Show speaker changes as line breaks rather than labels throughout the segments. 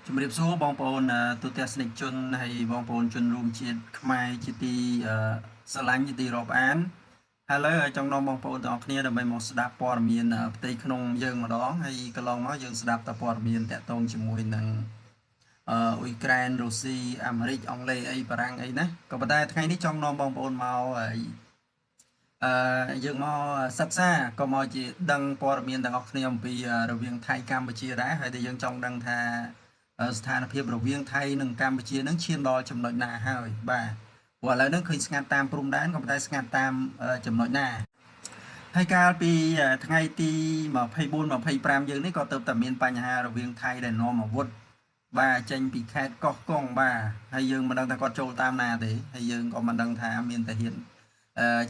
ជំរាបសួរបងប្អូនទូទាំងស្និកជនហើយបងប្អូនជនរួមជាតិខ្មែរជាទីស្រឡាញ់ជាទីរាប់អានហើយឥឡូវចង់នាំបងប្អូនទាំងអស់គ្នាដើម្បីមកស្ដាប់ព័ត៌មានផ្ទៃក្នុងយើងម្ដងហើយកន្លងមកយើងស្ដាប់តែព័ត៌មានតាក់ទងជាមួយនឹងអ៊ុយក្រែនរុស្ស៊ីអាមេរិកអង់គ្លេសអីបារាំងអីណាក៏ប៉ុន្តែថ្ងៃនេះចង់នាំបងប្អូនមកយើងមកសិក្សាក៏មកជាដឹងព័ត៌មានទាំងអស់គ្នាអំពីរវាងថៃកម្ពុជាដែរហើយដែលយើងចង់ដឹងថាស្ថានភាពរវាងថៃនិងកម្ពុជានឹងឈានដល់ចំណុចណាហើយបាទព្រោះឥឡូវហ្នឹងឃើញស្ងាត់តាមព្រំដែនក៏ប៉ុន្តែស្ងាត់តាមចំណុចណាហើយកាលពីថ្ងៃទី24 25យើងនេះក៏ទៅតែមានបញ្ហារវាងថៃដែលនាំអាវុធបាទចេញពីខេត្តកោះកុងបាទហើយយើងមិនដឹងថាគាត់ចូលតាមណាទេហើយយើងក៏មិនដឹងថាមានតែហ៊ាន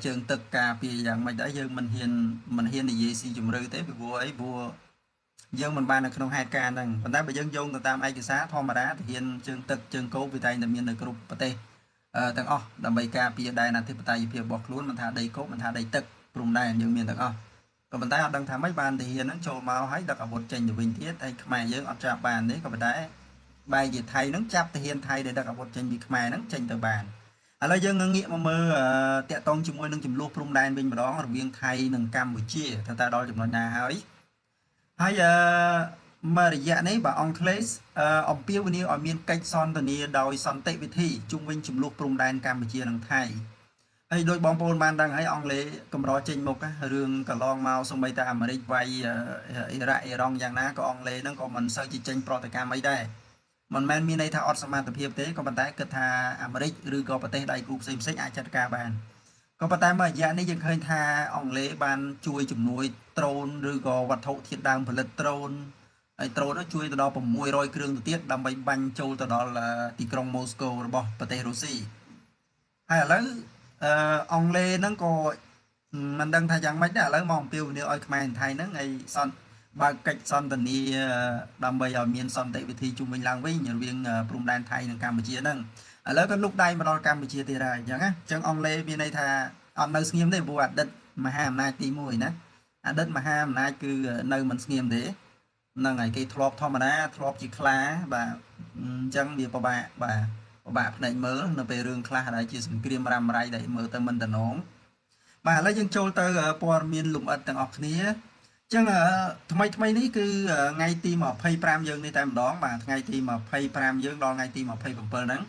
ជើងទឹកការពារយ៉ាងម៉េចដែរយើងមិនហ៊ាននិយាយស៊ីជម្រៅទេពីព្រោះអីព្រោះយើងមិនបាននៅក្នុងហេតុការណ៍ហ្នឹងប៉ុន្តែបើយើងយោងទៅតាមឯកសារធម្មតាទាហានជើងទឹកជើងគោវាតែងតែមាននៅគ្រប់ប្រទេសទាំងអស់ដើម្បីការពារដែនអធិបតេយ្យភាពរបស់ខ្លួនមិនថាដីគោកមិនថាដីទឹកព្រំដែនយើងមានទាំងអស់ក៏ប៉ុន្តែអត់ដឹងថាម៉េចបានទាហានហ្នឹងចូលមកហើយដឹកអាវុធចេញទៅវិញទៀតហើយខ្មែរយើងអត់ចាប់បានទេក៏ប៉ុន្តែបែរជាថៃហ្នឹងចាប់ទាហានថៃដែលដឹកអាវុធចេញពីខ្មែរហ្នឹងចេញទៅបានឥឡូវយើងងាកមកមើលតាក់ទងជាមួយនឹងចំនួនព្រំដែនវិញម្ដងរវាងថៃនិងកម្ពុជាថាតើដល់ចំណុចណាហើយមួយរយៈនេះបាទអង់គ្លេសអំពាវនាវឲ្យមានកិច្ចសន្ទនាដោយសន្តិវិធីជុំវិញចំនួនព្រំដែនកម្ពុជានិងថៃហើយដោយបងប្អូនបានដឹងហើយអង់គ្លេសកម្រចេញមុខរឿងកន្លងមកសូម្បីតែអាមេរិកវាយអ៊ីរ៉ាក់អ៊ីរ៉ង់យ៉ាងណាក៏អង់គ្លេសហ្នឹងក៏មិនសូវជាចេញប្រតិកម្មអីដែរមិនមែនមានន័យថាអត់សមត្ថភាពទេក៏ប៉ុន្តែគិតថាអាមេរិកឬក៏ប្រទេសដៃគូផ្សេងៗអាចចាត់ការបានក៏ប៉ុន្តែមួយរយៈនេះយើងឃើញថាអង់គ្លេសបានជួយជំនួយដ្រូនឬក៏វត្ថុធាតុដើមផលិតដ្រូនហើយដ្រូននោះជួយទៅដល់600គ្រឿងទៅទៀតដើម្បីបាញ់ចូលទៅដល់ទីក្រុងម៉ូស្កូរបស់ប្រទេសរុស្ស៊ីហើយឥឡូវអង់គ្លេសហ្នឹងក៏មិនដឹងថាយ៉ាងម៉េចដែរឥឡូវមកអំពាវនាវឲ្យខ្មែរនិងថៃហ្នឹងឲ្យបើកកិច្ចសន្ទនាដើម្បីឲ្យមានសន្តិវិធីជុំវិញឡើងវិញរវាងព្រំដែនថៃនិងកម្ពុជាហ្នឹងឥឡូវក៏លុកដៃមកដល់កម្ពុជាទៀតហើយអញ្ចឹងណាអញ្ចឹងអង់គ្លេសមានន័យថាអត់នៅស្ងៀមទេព្រោះអតីតមហាអំណាចទី1ណាអតីតមហាអំណាចគឺនៅមិនស្ងៀមទេហ្នឹងហើយគេធ្លាប់ធម្មតាធ្លាប់ជាខ្លាបាទអញ្ចឹងវាពិបាកបាទពិបាកភ្នែកមើលនៅពេលរឿងខ្លះដែលជាសង្គ្រាមរ៉ាំរ៉ៃដែលមើលទៅមិនតំណងបាទឥឡូវយើងចូលទៅព័ត៌មានលំអិតទាំងអស់គ្នាចឹងថ្មីនេះគឺថ្ងៃទី25យើងនេះតែម្ដងបាទថ្ងៃទី25យើងដល់ថ្ងៃទី27ហ្នឹង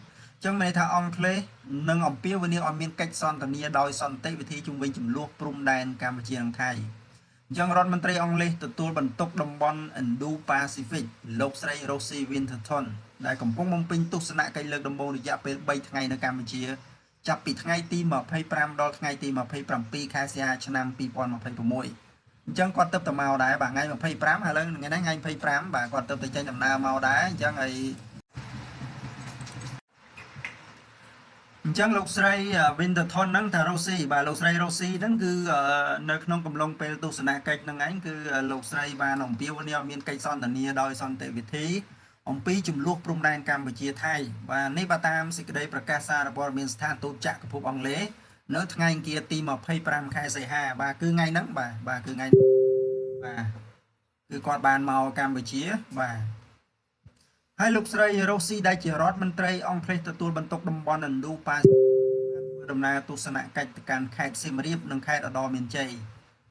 ចឹងមានន័យថាអង់គ្លេសនឹងអំពាវនាវឲ្យមានកិច្ចសន្ទនាដោយសន្តិវិធីជុំវិញចំនួនព្រំដែនកម្ពុជានិងថៃអញ្ចឹងរដ្ឋមន្ត្រីអង់គ្លេសទទួលបន្ទុកតំបន់ Indo-Pacific លោកស្រី Rosie Winterton ដែលកំពុងបំពេញទស្សនកិច្ចលើកដំបូងរយៈពេល3ថ្ងៃនៅកម្ពុជាចាប់ពីថ្ងៃទី25ដល់ថ្ងៃទី27ខែសីហាឆ្នាំ2026អញ្ចឹងគាត់ទៅមកដែរបាទថ្ងៃ25ឥឡូវថ្ងៃនេះថ្ងៃ25បាទគាត់ទៅចេញដំណើរមកដែរអញ្ចឹងហើយអញ្ចឹងលោកស្រី Winterton ហ្នឹងថា Rosie បាទលោកស្រី Rosie ហ្នឹងគឺនៅក្នុងកំឡុងពេលទស្សនកិច្ចហ្នឹងឯងគឺលោកស្រីបានអំពាវនាវឲ្យមានកិច្ចសន្ទនាដោយសន្តិវិធីអំពីចំនួនព្រំដែនកម្ពុជាថៃបាទនេះបាទតាមសេចក្តីប្រកាសសារព័ត៌មានស្ថានទូតចក្រភពអង់គ្លេសនៅថ្ងៃអង្គារទី25ខែសីហាបាទគឺថ្ងៃហ្នឹងបាទគឺថ្ងៃបាទគឺគាត់បានមកកម្ពុជាបាទហើយលោកស្រី Rosie ដែលជារដ្ឋមន្ត្រីអង់គ្លេសទទួលបន្ទុកតំបន់ Indo-Pacific ធ្វើដំណើរទស្សនកិច្ចទៅកាន់ខេត្តសៀមរាបនិងខេត្តឧត្តរមានជ័យ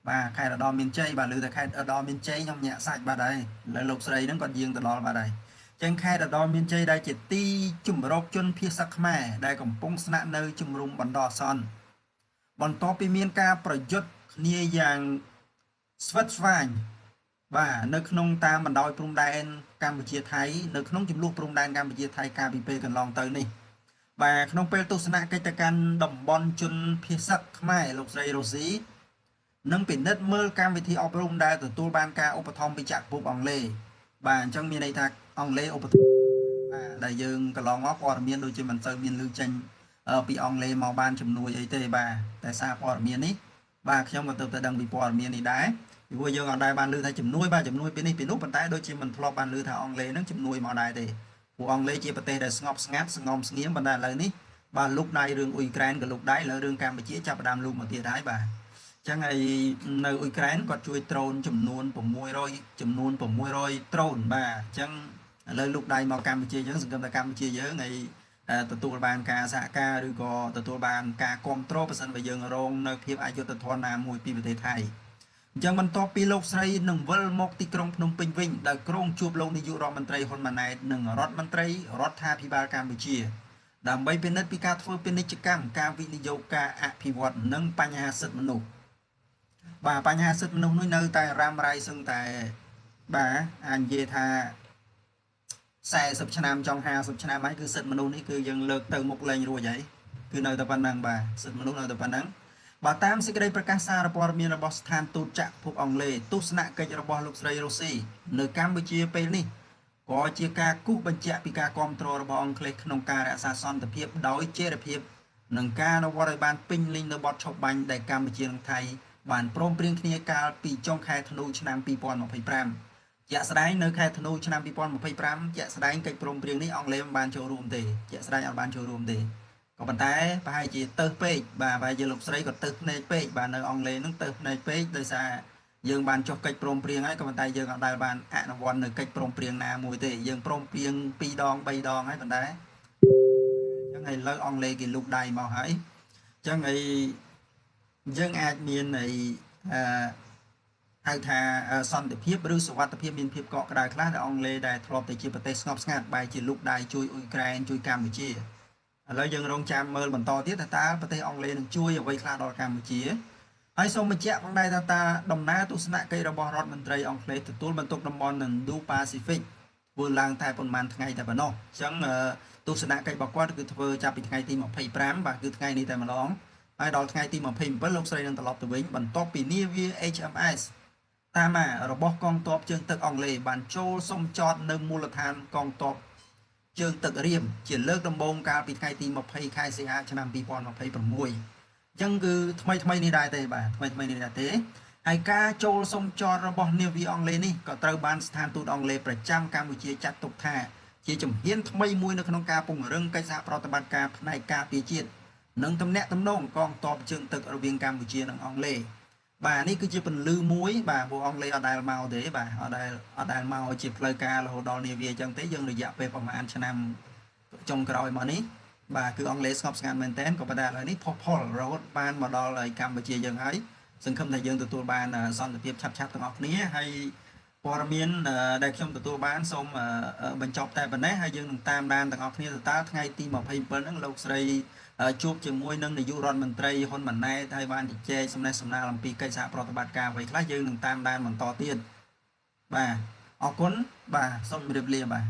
បាទខេត្តឧត្តរមានជ័យបាទលើតែខេត្តឧត្តរមានជ័យខ្ញុំញាក់សាច់បាទហើយលើលោកស្រីហ្នឹងគាត់យាងទៅដល់បាទហើយចឹងខេត្តឧត្តរមានជ័យដែលជាទីជំរកជនភៀសខ្មែរដែលកំពុងស្នាក់នៅជំរំបណ្ដោះអាសន្នបន្ទាប់ពីមានការប្រយុទ្ធគ្នាយ៉ាងស្វិតស្វាញបាទនៅក្នុងតាមបណ្ដោយព្រំដែនកម្ពុជាថៃនៅក្នុងចំនួនព្រំដែនកម្ពុជាថៃកាលពីពេលកន្លងទៅនេះបាទក្នុងពេលទស្សនកិច្ចទៅកាន់តំបន់ជនភៀសខ្មែរលោកស្រី Rosie នឹងពិនិត្យមើលកម្មវិធីអប់រំដែលទទួលបានការឧបត្ថម្ភពីចក្រភពអង់គ្លេសបាទអញ្ចឹងមានន័យថាអង់គ្លេសឧបត្ថម្ភបាទដែលយើងកន្លងមកព័ត៌មានដូចជាមិនសូវមានលើចេញពីអង់គ្លេសមកបានជំនួយអីទេបាទតែសារព័ត៌មាននេះបាទខ្ញុំក៏ទៅដឹងពីព័ត៌មាននេះដែរពីព្រោះយើងអត់ដែរបានលើថាជំនួយបាទជំនួយពីនេះពីនោះប៉ុន្តែដូចជាមិនធ្លាប់បានលើថាអង់គ្លេសហ្នឹងជំនួយមកដែរទេព្រោះអង់គ្លេសជាប្រទេសដែលស្ងប់ស្ងាត់ស្ងំស្ងៀមប៉ុន្តែឥឡូវនេះបាទលុកដៃរឿងអ៊ុយក្រែនក៏លុកដៃឥឡូវរឿងកម្ពុជាចាប់ផ្ដើមលុកមកទៀតហើយបាទអញ្ចឹងហើយនៅអ៊ុយក្រែនគាត់ជួយដ្រូនចំនួន600ដ្រូនបាទអញ្ចឹង លើលោកដៃមកកម្ពុជាយើងសង្គមថាកម្ពុជាយើងហើយទទួលបានការសហការឬក៏ទទួលបានការគ្រប់គ្រងប្រសិនបើយើងរងនៅភាពអយុត្តិធម៌ណាមួយពីប្រទេសថៃអញ្ចឹងបន្ទាប់ពីលោកស្រីនឹងវិលមកទីក្រុងភ្នំពេញវិញដោយក្រុងជួបលោកនាយករដ្ឋមន្ត្រីហ៊ុនម៉ាណែតនិងរដ្ឋមន្ត្រីរដ្ឋាភិបាលកម្ពុជាដើម្បីពិនិត្យពីការធ្វើពាណិជ្ជកម្មការវិនិយោគការអភិវឌ្ឍនិងបញ្ហាសិទ្ធិមនុស្សបាទបញ្ហាសិទ្ធិមនុស្សនេះនៅតែរ៉ាំរ៉ៃសឹងតែបាទអាចនិយាយថា40ឆ្នាំចង់50ឆ្នាំហើយគឺសិទ្ធិមនុស្សនេះគឺយើងលើកទៅមុខលែងរួចហើយគឺនៅតែប៉ុណ្ណឹងបាទសិទ្ធិមនុស្សនៅតែប៉ុណ្ណឹងបើតាមសេចក្តីប្រកាសសារព័ត៌មានរបស់ស្ថានទូតចក្រភពអង់គ្លេសទស្សនកិច្ចរបស់លោកស្រីរ៉ូស៊ីនៅកម្ពុជាពេលនេះក៏ជាការគូសបញ្ជាក់ពីការគ្រប់គ្រងរបស់អង់គ្លេសក្នុងការរក្សាសន្តិភាពដោយចីរភាពនិងការអនុវត្តឲ្យបានពេញលេញនៅបទឈប់បាញ់ដែលកម្ពុជានិងថៃបានព្រមព្រៀងគ្នាកាលពីចុងខែធ្នូឆ្នាំ2025ជាក់ស្ដែងនៅខែធ្នូឆ្នាំ2025ជាក់ស្ដែងកិច្ចព្រមព្រៀងនេះអង់គ្លេសមិនបានចូលរួមទេជាក់ស្ដែងអត់បានចូលរួមទេក៏ប៉ុន្តែប្រហែលជាទៅពេកបាទប្រហែលជាលោកស្រីក៏ទៅភ្នែកពេកបាទនៅអង់គ្លេសហ្នឹងទៅភ្នែកពេកដោយសារយើងបានចុះកិច្ចព្រមព្រៀងហើយក៏ប៉ុន្តែយើងអត់ដែលបានអនុវត្តនៅកិច្ចព្រមព្រៀងណាមួយទេយើងព្រមព្រៀង2ដង3ដងហើយប៉ុន្តែអញ្ចឹងឥឡូវអង់គ្លេសគេលូកដៃមកហើយអញ្ចឹងអីយើងអាចមានអីហៅថាសន្តិភាពឬសុវត្ថិភាពមានភាពកក់ក្ដៅខ្លះដែលអង់គ្លេសដែលធ្លាប់តែជាប្រទេសស្ងប់ស្ងាត់បែរជាលូកដៃជួយអ៊ុយក្រែនជួយកម្ពុជាឥឡូវយើងរងចាំមើលបន្តទៀតថាតើប្រទេសអង់គ្លេសនឹងជួយអ្វីខ្លះដល់កម្ពុជាហើយសូមបញ្ជាក់ផងដែរថាតើដំណើរទស្សនកិច្ចរបស់រដ្ឋមន្ត្រីអង់គ្លេសទទួលបន្ទុកតំបន់ Indo-Pacific ធ្វើឡើងតែប៉ុន្មានថ្ងៃតែប៉ុណ្ណោះអញ្ចឹងទស្សនកិច្ចរបស់គាត់គឺធ្វើចាប់ពីថ្ងៃទី25បាទគឺថ្ងៃនេះតែម្ដងហើយដល់ថ្ងៃទី27លោកស្រីនឹងត្រឡប់ទៅវិញបន្ទាប់ពីនាវា HMS តាម៉ារបស់កងទ័ពជើងទឹកអង់គ្លេសបានចូលសុំចតនៅមូលដ្ឋានកងទ័ពជើងទឹករៀមជាលើកដំបូងកាលពីថ្ងៃទី20ខែសីហាឆ្នាំ2026អញ្ចឹងគឺថ្មីនេះដែរទេបាទថ្មីនេះដែរទេហើយការចូលសុំចតរបស់នាវាអង់គ្លេសនេះក៏ត្រូវបានស្ថានទូតអង់គ្លេសប្រចាំកម្ពុជាចាត់ទុកថាជាជំហានថ្មីមួយនៅក្នុងការពង្រឹងកិច្ចសហប្រតិបត្តិការផ្នែកការពារជាតិនិងទំនាក់ទំនងកងទ័ពជើងទឹករវាងកម្ពុជានិងអង់គ្លេសបាទនេះគឺជាពន្លឺមួយបាទពួកអង់គ្លេសអត់ដែលមកទេបាទអត់ដែលមកជាផ្លូវការរហូតដល់នាវាអញ្ចឹងទេយើងរយៈពេលប្រហែលឆ្នាំចុងក្រោយមកនេះបាទគឺអង់គ្លេសស្ងប់ស្ងាត់មែនតើក៏ប៉ុន្តែឥឡូវនេះផុសផុលរហូតបានមកដល់កម្ពុជាយើងហើយសង្ឃឹមថាយើងទទួលបានសន្តិភាពឆាប់ទាំងអស់គ្នាហើយព័ត៌មានដែលខ្ញុំទទួលបានសូមបញ្ចប់តែប៉ុណ្ណេះហើយយើងនឹងតាមដានទាំងអស់គ្នាទៅតើថ្ងៃទី27ហ្នឹងលោកស្រីជួបជាមួយនឹងនាយករដ្ឋមន្ត្រីហ៊ុនម៉ាណែតហើយបានជជែកសំណេះសំណាលអំពីកិច្ចសហប្រតិបត្តិការអ្វីខ្លះយើងនឹងតាមដានបន្តទៀតបាទអរគុណបាទសូមជម្រាបលាបាទ